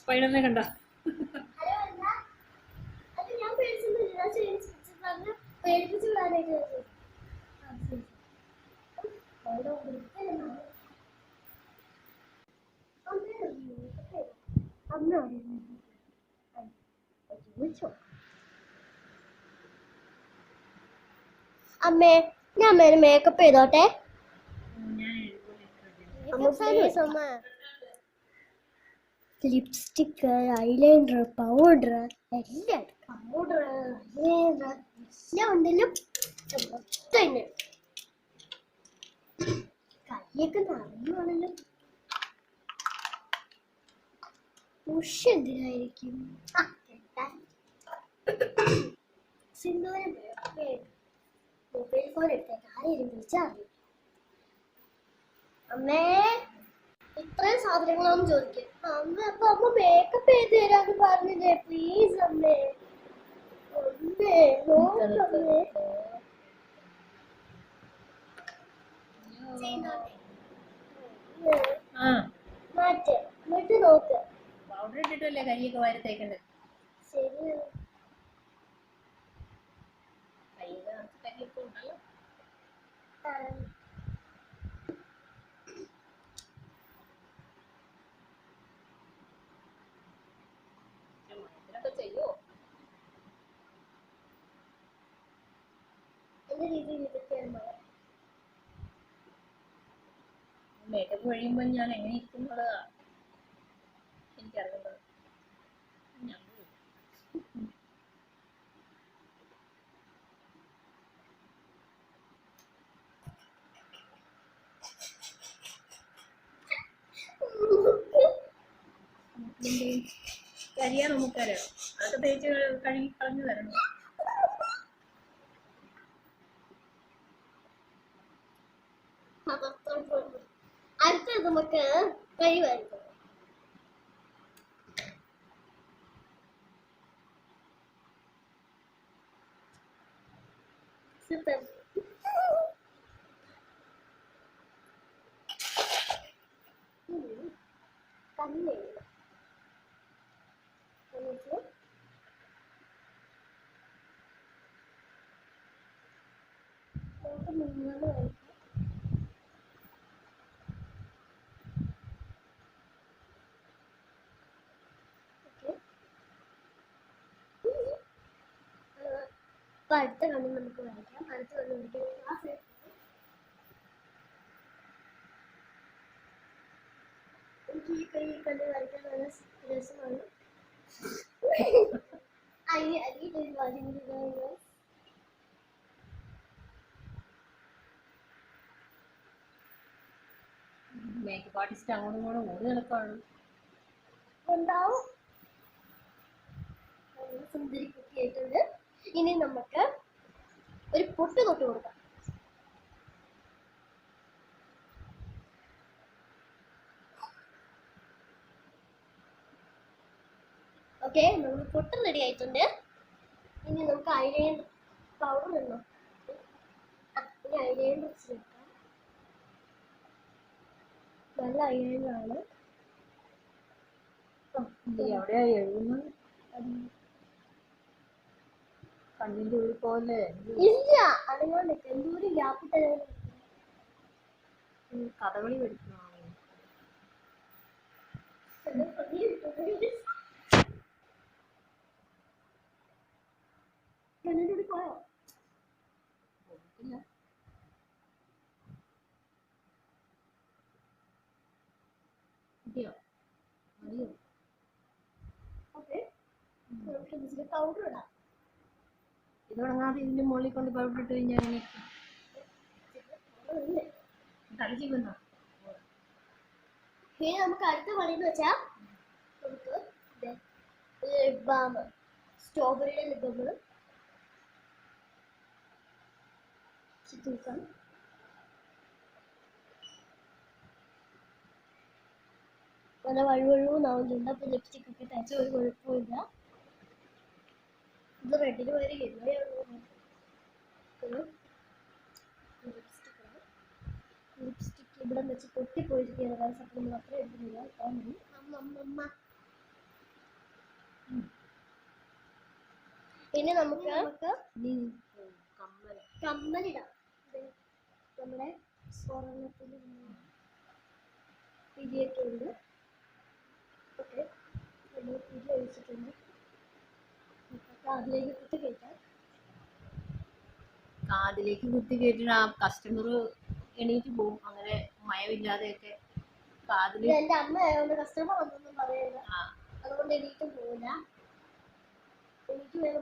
സ്പൈഡറിനെ കണ്ട അമ്മേ ഞാൻ അമ്മേനെ മേക്കപ്പ് ചെയ്തോട്ടെ. ലിപ്സ്റ്റിക്ക്, ഐലൈനർ, പൗഡർ എല്ലാം ഉണ്ടല്ലോ. മൊത്തം കൈയൊക്കെ നിറഞ്ഞാണല്ലോ. ഉഷ എന്തിനായിരിക്കും സിന്ദൂരം മൊബൈൽ ഫോൺ എടുത്തേക്ക് ആരെയും വിളിച്ചാൽ മതി. അമ്മേ ഇത്രയും സാധനങ്ങളാണെന്ന് ചോദിക്കും. അമ്മ അപ്പൊ അമ്മ മേക്കപ്പ് ചെയ്ത് തരാന്ന് പറഞ്ഞില്ലേ, പ്ലീസ് അമ്മേ. അമ്മേ നോക്കമ്മേ. മാറ്റ് എന്നിട്ട് നോക്ക്. പൗഡർ ഇട്ടിട്ടല്ലേ കൈയൊക്കെ വാരി തേക്കണ്ടത്. ശരിയാണ്. കൈയൊക്കെ ഉണ്ടല്ലോ. ചെയ്യോ എന്റെ രീതിയിൽ ഇതൊക്കെയാണ്. മേക്കപ്പ് കഴിയുമ്പോൾ ഞാൻ എങ്ങനെ ഇരിക്കുന്നുള്ളതാ എനിക്കറിയുന്നത്. കരിയാ നമുക്കറിയാം, അതൊക്കെ തേച്ച് കഴുകി കളഞ്ഞു തരണം. അടുത്തത് നമുക്ക് കൈ വരയ്ക്കാം. സൂപ്പർ. കണ്ണ് നിങ്ങൾ അപ്പൊ അടുത്ത കണ്ണിൽ നമുക്ക് വരയ്ക്കാം. അടുത്ത കണ്ണ് വരയ്ക്കാൻ ക്ലാസ് എനിക്ക് ഈ കണ്ണ് വരയ്ക്കാൻ നല്ല രസമാണ്. മേക്കപ്പ് ആർട്ടിസ്റ്റ് അങ്ങോട്ടും ഇങ്ങോട്ടും ഓടി നടക്കാണ്. ഉണ്ടാവും. സുന്ദരി കുട്ടിയായിട്ടുണ്ട്. ഇനി നമുക്ക് ഒരു പൊട്ട് തൊട്ട് കൊടുക്കാം. ഓക്കെ, നമ്മൾ പൊട്ട് റെഡി ആയിട്ടുണ്ട്. ഇനി നമുക്ക് ഐലൈനർ പൗഡർ ഉണ്ടോ? ഇനി ഐലൈനർ വെക്കാം. നല്ല ഐലൈനർ ആണ്. എവിടെയാ എഴുതുന്നത്? കണ്ണിന്റെ ഉള്ളിൽ പോലെ ഇല്ല, അതുകൊണ്ട് എന്തോരം ഗ്യാപ്പിട്ട് കഥകളി പഠിക്കണോ? കണ്ണിന്റെ പോയോ? ഓക്കെ, നമുക്ക് ഇതിൽ പൗഡർ ഇടാം. ഇത് തുടങ്ങാതെ ഇതിന്റെ മുകളിൽ കൊണ്ട് പൗഡർ ഇട്ട് കഴിഞ്ഞാൽ തളിച്ചിരുന്നോ? ഇനി നമുക്ക് അടുത്ത പണിന്ന് വെച്ചാൽ നമുക്ക് ലിപ് ബാം, സ്ട്രോബെറിയുടെ ലിപ് ബാം തൂക്കാം. നല്ല വഴുവഴുവെന്നാവുന്നുണ്ട്. അപ്പൊ ലിപ്സ്റ്റിക് ഒക്കെ തേച്ച ഒരു കുഴപ്പമില്ല. ഇത് റെഡിന് വരെ ലിപ്സ്റ്റിക് ഇവിടെ വെച്ച് പൊട്ടിപ്പോയിരിക്കുകയാണ്. അപ്പം നമ്മൾ അത്ര എടുക്കുന്നില്ല. അമ്മ പിന്നെ നമുക്ക് കമ്മൽ കമ്മലിടാം. നമ്മുടെ സ്വർണ്ണത്തിന് പിരിയൊക്കെ ഉണ്ട്. ഓക്കെ, നമ്മൾ പിരി ഒഴിച്ചിട്ടുണ്ട്. അതിലേക്ക് കുത്തി കയറ്റാം. കാതിലേക്ക് കുത്തി കയറ്റിട്ട് ആ കസ്റ്റമർ എണീറ്റ് പോകും. അങ്ങനെ മയമില്ലാതെയൊക്കെ കാതില്. എന്റെ അമ്മ ആയതുകൊണ്ട് കസ്റ്റമർ ഒന്നും പറയില്ല, അതുകൊണ്ട് എണീറ്റ് പോവില്ല. എനിക്ക് വേറെ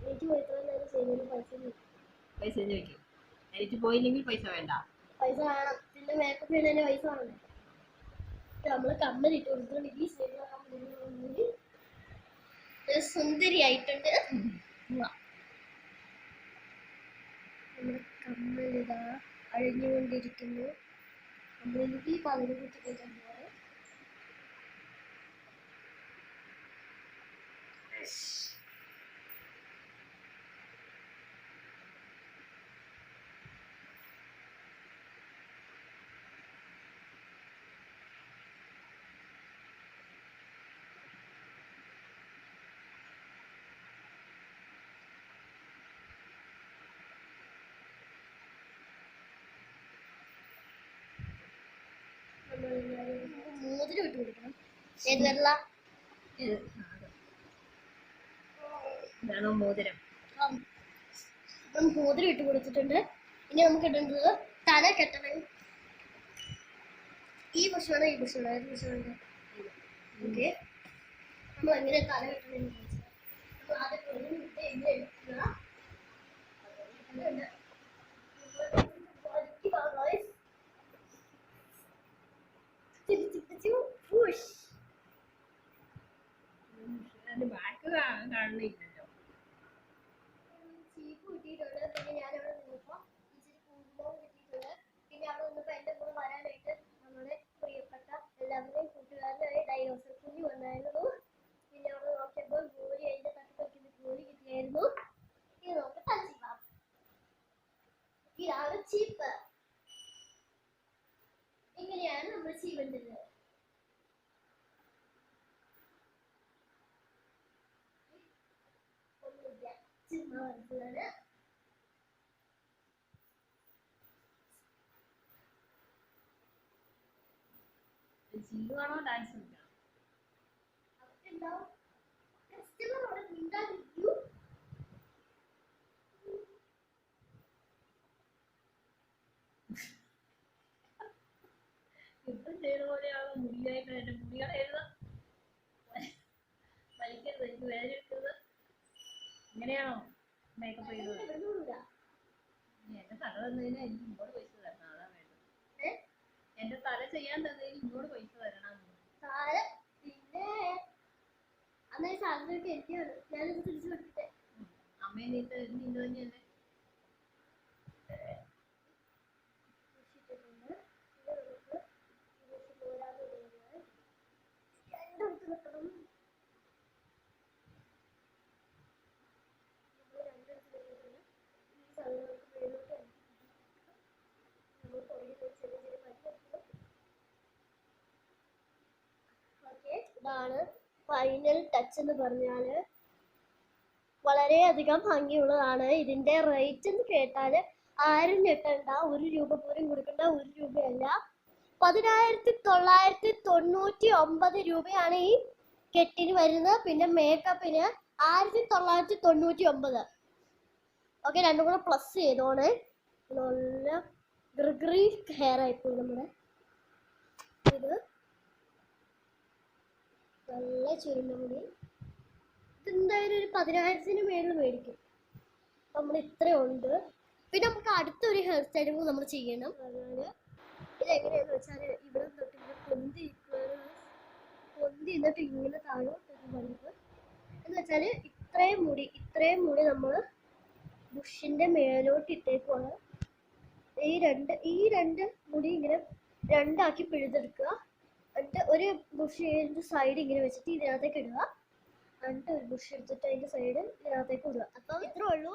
എനിക്ക് പോയിത്രയും ചെയ്യുന്നതിന് പൈസ ചോദിക്കും. എണീറ്റ് പോയില്ലെങ്കിൽ പൈസ വേണ്ട. പൈസ വേണം. പിന്നെ മേക്കപ്പ് ചെയ്യുന്നതിന് പൈസ വേണം. നമ്മള് കമ്മലിട്ട് കൊടുത്തോണ്ട് ഈ സൈഡിലെ കമ്മലിട്ട് സുന്ദരിയായിട്ടുണ്ട്. നമ്മുടെ കമ്മലിതാ അഴിഞ്ഞുകൊണ്ടിരിക്കുന്നു. നമ്മളിലേക്ക് പതിനെ കുത്തി കയറ്റാൻ പോവാണ്. മോതിരം ഇട്ട് കൊടുക്കണം. ഏത് വെള്ള മോതിരം? മോതിരം ഇട്ട് കൊടുത്തിട്ടുണ്ട്. ഇനി നമുക്ക് ഇടേണ്ടത് തല കെട്ടണം. ഈ ഭക്ഷണം ഈ ഭക്ഷണം ഏത് ഭക്ഷണം? ഓക്കെ, നമ്മൾ എങ്ങനെ തല കെട്ടണം? ബാക്ക് കാണുന്നില്ലല്ലോ. ചീപ്പ് കിട്ടിയിട്ടുണ്ട്. പിന്നെ ഞാൻ അവിടെ നിന്നപ്പോ ഇച്ചിരി കുങ്കുമവും കിട്ടിയിട്ടുണ്ട്. പിന്നെ അവിടെ നിന്നപ്പോ എന്റെ കൂടെ വരാനായിട്ട് നമ്മുടെ പ്രിയപ്പെട്ട എല്ലാവരുടെയും കൂട്ടുകാരനായ ഡൈനോസർ കുഞ്ഞു വന്നായിരുന്നു. പിന്നെ അവിടെ നോക്കിയപ്പോൾ ജോലി അതിന്റെ തട്ടിപ്പൊക്കുന്ന ജോലി കിട്ടിയായിരുന്നു. ഇത് നമുക്ക് തഞ്ചിപ്പാം. ഇതാണ് ചീപ്പ്. ഇങ്ങനെയാണ് നമ്മൾ ചെയ്യേണ്ടത്. ാണോ ഡാൻസ് യുദ്ധം ചെയ്ത പോലെയാണ്. മുടിയായിട്ട് എന്റെ മുടികളെ വലിക്കരുത്, എനിക്ക് വേദന എടുക്കുന്നത്. ഇങ്ങനെയാണോ മേക്കപ്പ് ചെയ്തത്? എന്റെ തല തന്നതിന് എനിക്ക് ഇങ്ങോട്ട് പൈസ തരണം. അതാ വേണ്ടത്. എന്റെ തല ചെയ്യാൻ തന്നതിന് ഇങ്ങോട്ട് പൈസ തരണം. പിന്നെ അന്നേ സാധനമൊക്കെ എനിക്കാണ്. ഞാനിത് തിരിച്ചു കൊടുത്തിട്ടേ. അമ്മയെ നീട്ട് നീന്ത് തന്നെയല്ലേ? ഇതാണ് ഫൈനൽ ടച്ച് എന്ന് പറഞ്ഞാല് വളരെയധികം ഭംഗിയുള്ളതാണ്. ഇതിന്റെ റേറ്റ് എന്ന് കേട്ടാല് ആരും ഞെട്ടണ്ട. 1 രൂപ പോലും കൊടുക്കണ്ട. 1 രൂപയല്ല, 1999 രൂപയാണ് ഈ കെട്ടിന് വരുന്നത്. പിന്നെ മേക്കപ്പിന് 1999. ഓക്കെ, രണ്ടും കൂടെ പ്ലസ് ചെയ്തോണേ. നല്ല ഗ്രിഗറി ഹെയർ ആയിപ്പോയി നമ്മുടെ. ഇത് നല്ല ചുരുണ്ട മുടി. ഇതെന്തായാലും ഒരു 10,000-ന് മേളിൽ മേടിക്കും. നമ്മൾ ഇത്രയുണ്ട്. പിന്നെ നമുക്ക് അടുത്തൊരു ഹെയർ സ്റ്റൈലും നമ്മൾ ചെയ്യണം. ഇതെങ്ങനെയാന്ന് വെച്ചാൽ ഇവിടെ തൊട്ട് ഇങ്ങനെ പൊന്തി എന്നിട്ട് ഇങ്ങനെ താഴോട്ടൊക്കെ വലിപ്പ് എന്ന് വെച്ചാൽ ഇത്രയും മുടി നമ്മൾ ബുഷിന്റെ മേലോട്ട് ഇട്ടേക്കുവാണ്. ഈ രണ്ട് മുടി ഇങ്ങനെ രണ്ടാക്കി പിഴുതെടുക്കുക. എന്നിട്ട് ഒരു ബുഷ് സൈഡ് ഇങ്ങനെ വെച്ചിട്ട് ഇതിനകത്തേക്ക് ഇടുക. എന്നിട്ട് ഒരു ബുഷ് എടുത്തിട്ട് അതിന്റെ സൈഡ് ഇതിനകത്തേക്ക് ഇടുക. അപ്പം ഇത്രേ ഉള്ളൂ.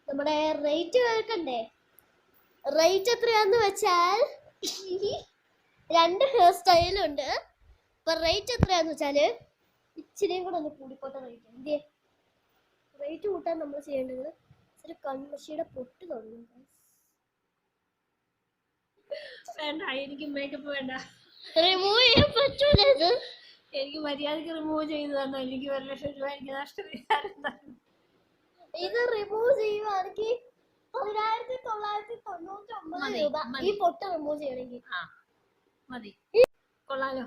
നമ്മുടെ റേറ്റ് കേൾക്കണ്ടേ? റേറ്റ് എത്രയാന്ന് വെച്ചാൽ 2 ഹെയർ സ്റ്റൈലുണ്ട്. ഇപ്പൊ റേറ്റ് എത്രയാന്ന് വെച്ചാല് ഇച്ചിരിയും കൂടെ ഒന്ന് കൂടിപ്പോട്ടെ റേറ്റ്. എന്തേ റേറ്റ് കൂട്ടാൻ നമ്മൾ ചെയ്യേണ്ടത് ഒരു കൺമഷിയുടെ പൊട്ട് തുടങ്ങും. വേണ്ട, എനിക്ക് മേക്കപ്പ് വേണ്ട. റിമൂവ് ചെയ്യാൻ പറ്റൂല ഇത്. എനിക്ക് മര്യാദക്ക് റിമൂവ് ചെയ്ത് തന്നോ, എനിക്ക് 1,00,000 രൂപ എനിക്ക് നഷ്ടം. ഇത് റിമൂവ് ചെയ്യുവാണെങ്കിൽ 1999 രൂപ ഈ പൊട്ട് റിമൂവ് ചെയ്യണമെങ്കിൽ. മതി, കൊള്ളാലോ.